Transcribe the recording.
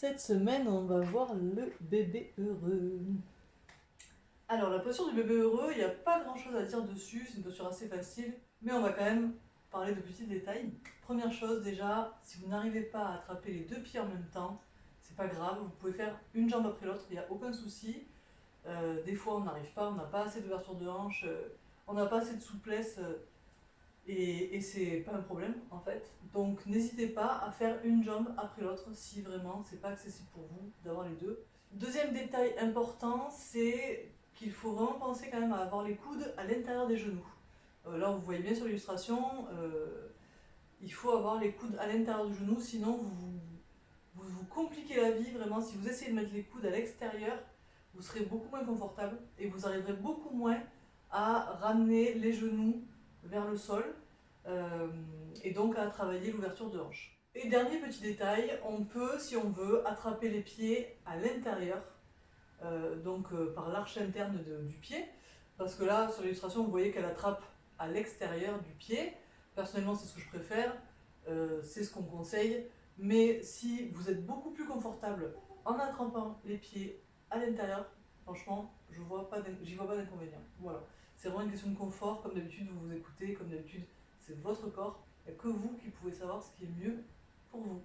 Cette semaine, on va voir le bébé heureux. Alors, la posture du bébé heureux, il n'y a pas grand chose à dire dessus, c'est une posture assez facile, mais on va quand même parler de petits détails. Première chose, déjà, si vous n'arrivez pas à attraper les deux pieds en même temps, c'est pas grave, vous pouvez faire une jambe après l'autre, il n'y a aucun souci. Des fois, on n'arrive pas, on n'a pas assez d'ouverture de hanche, on n'a pas assez de souplesse. Et c'est pas un problème en fait. Donc n'hésitez pas à faire une jambe après l'autre si vraiment c'est pas accessible pour vous d'avoir les deux. Deuxième détail important, c'est qu'il faut vraiment penser quand même à avoir les coudes à l'intérieur des genoux. Là vous voyez bien sur l'illustration, il faut avoir les coudes à l'intérieur du genou, sinon vous compliquez la vie vraiment. Si vous essayez de mettre les coudes à l'extérieur, vous serez beaucoup moins confortable et vous arriverez beaucoup moins à ramener les genoux vers le sol et donc à travailler l'ouverture de hanche. Et dernier petit détail, on peut, si on veut, attraper les pieds à l'intérieur, par l'arche interne du pied, parce que là, sur l'illustration, vous voyez qu'elle attrape à l'extérieur du pied. Personnellement, c'est ce que je préfère, c'est ce qu'on conseille, mais si vous êtes beaucoup plus confortable en attrapant les pieds à l'intérieur, franchement, j'y vois pas d'inconvénient. Voilà. C'est vraiment une question de confort, comme d'habitude vous vous écoutez, comme d'habitude c'est votre corps, il n'y a que vous qui pouvez savoir ce qui est mieux pour vous.